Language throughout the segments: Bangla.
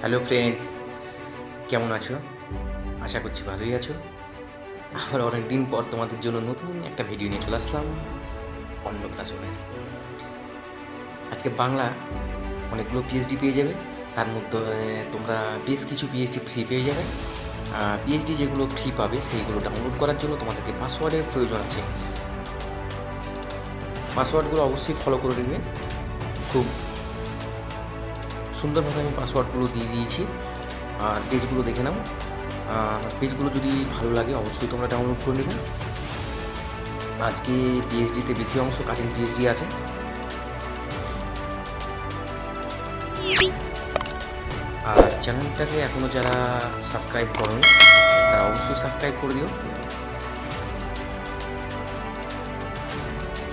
হ্যালো ফ্রেন্ডস, কেমন আছো? আশা করছি ভালোই আছো। আবার অনেক দিন পর তোমাদের জন্য নতুন একটা ভিডিও নিয়ে চলে আসলাম অন্নপ্রাশনের। আজকে বাংলা অনেকগুলো পিএইচডি পেয়ে যাবে, তার মধ্যে তোমরা বেশ কিছু পিএইচডি ফ্রি পেয়ে যাবে। পিএইচডি যেগুলো ফ্রি পাবে সেইগুলো ডাউনলোড করার জন্য তোমাদেরকে পাসওয়ার্ডের প্রয়োজন আছে। পাসওয়ার্ডগুলো অবশ্যই ফলো করে নেবে। খুব সুন্দরভাবে আমি পাসওয়ার্ডগুলো দিয়ে দিয়েছি। আর পেজগুলো দেখে নাও। পেজগুলো যদি ভালো লাগে অবশ্যই তোমরা ডাউনলোড করে নেবে। আজকে পিএইচডিতে বেশি অংশ কাটিং পিএইচডি আছে। আর চ্যানেলটাকে এখনও যারা সাবস্ক্রাইব করোনি তারা অবশ্যই সাবস্ক্রাইব করে দিও।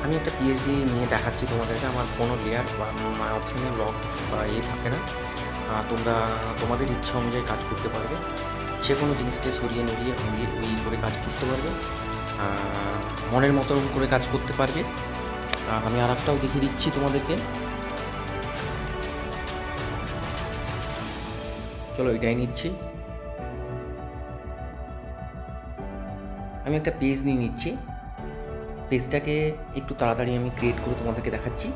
আমি একটা পিএইচডি নিয়ে দেখাচ্ছি তোমাদেরকে। আমার কোনো লেয়ার বা মাধ্যমে লক বা থাকে না। তোমরা তোমাদের ইচ্ছা অনুযায়ী কাজ করতে পারবে। যে কোনো জিনিসকে সরিয়ে নড়িয়ে ঘুরিয়ে ওই করে কাজ করতে পারবে, মনের মতো করে কাজ করতে পারবে। আমি আর একটাও দেখিয়ে দিচ্ছি তোমাদেরকে। চলো এটাই নিচ্ছি। আমি একটা পেজ নিয়ে নিচ্ছি। পেজটাকে একটু তাড়াতাড়ি আমি ক্রিয়েট করে তোমাদেরকে দেখাচ্ছি,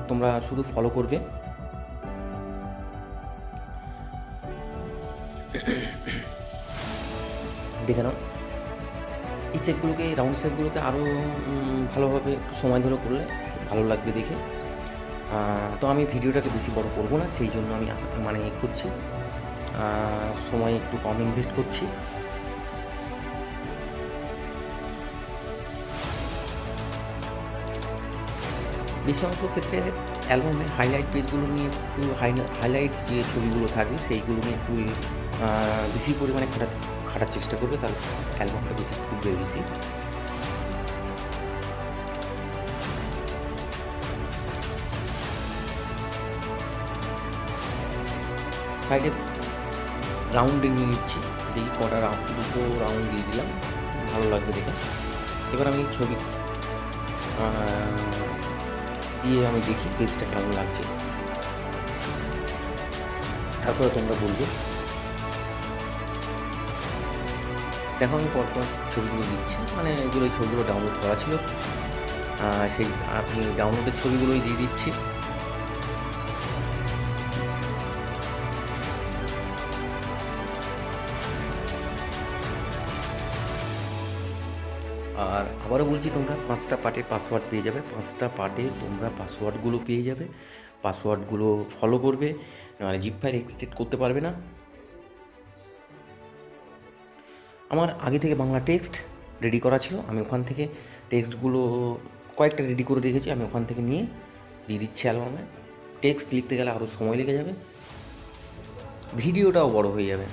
তোমরা শুধু ফলো করবে। দেখে নাও, এই শেপগুলোকে, রাউন্ড শেপগুলোকে আরও ভালোভাবে একটু সময় ধরে করলে ভালো লাগবে দেখে। তো আমি ভিডিওটাকে বেশি বড় করবো না, সেই জন্য আমি করছি, সময় একটু কম ইনভেস্ট করছি। বেশি অংশ ক্ষেত্রে অ্যালবামে হাইলাইট পেজগুলো নিয়ে একটু হাইলাইট যে ছবিগুলো থাকবে সেইগুলো নিয়ে একটু বেশি পরিমাণে খাটার চেষ্টা করবে, তাহলে অ্যালবামটা বেশি ফুটবে বেশি। সাইডে রাউন্ডে নিয়ে নিচ্ছি, দেখি কটা দুটো রাউন্ড দিয়ে দিলাম, ভালো লাগবে দেখে। এবার আমি ছবি দিয়ে আমি দেখি পেজটা কেমন লাগছে, তারপরে তোমরা বলবে। দেখো আমি পরপর ছবিগুলো দিচ্ছি, এগুলো ছবিগুলো ডাউনলোড করা ছিল, সেই আপনি ডাউনলোডের ছবিগুলোই দিয়ে দিচ্ছি। আর আবারও বলছি, তোমরা 5টা পার্টে পাসওয়ার্ড পেয়ে যাবে। 5টা পার্টে তোমরা পাসওয়ার্ডগুলো পেয়ে যাবে। পাসওয়ার্ডগুলো ফলো করবে, জিপ ফাইল এক্সট্রাক্ট করতে পারবে না। আমার আগে থেকে বাংলা টেক্সট রেডি করা ছিল, আমি ওখান থেকে টেক্সটগুলো কয়েকটা রেডি করে রেখেছি, আমি ওখান থেকে নিয়ে দিয়ে দিচ্ছি অ্যালবামে। টেক্সট লিখতে গেলে আরও সময় লেগে যাবে, ভিডিওটাও বড় হয়ে যাবে।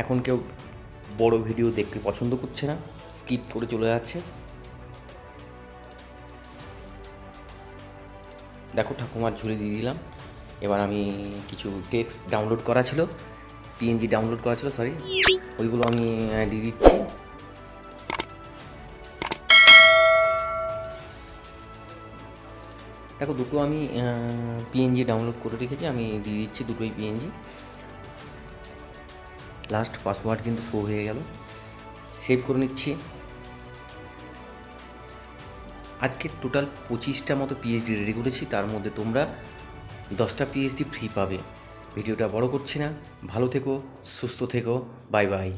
এখন কেউ বড় ভিডিও দেখতে পছন্দ করছে না, স্কিপ করে চলে যাচ্ছে। দেখো ঠাকুমার ঝুলি দিয়ে দিলাম। এবার আমি কিছু টেক্সট ডাউনলোড করা ছিল, পিএনজি ডাউনলোড করা ছিল, সরি, ওইগুলো আমি দিয়ে দিচ্ছি। দেখো দুটো আমি পিএনজি ডাউনলোড করে রেখেছি, আমি দিয়ে দিচ্ছি দুটোই পিএনজি। লাস্ট পাসওয়ার্ড কিন্তু শো হয়ে গেল, সেভ করে নিচ্ছি। আজকে টোটাল 25টা মতো পিএইচডি রেডি করেছি, তার মধ্যে তোমরা 10টা পিএইচডি ফ্রি পাবে। ভিডিওটা বড় করছি না, ভালো থেকো, সুস্থ থেকো, বাই বাই।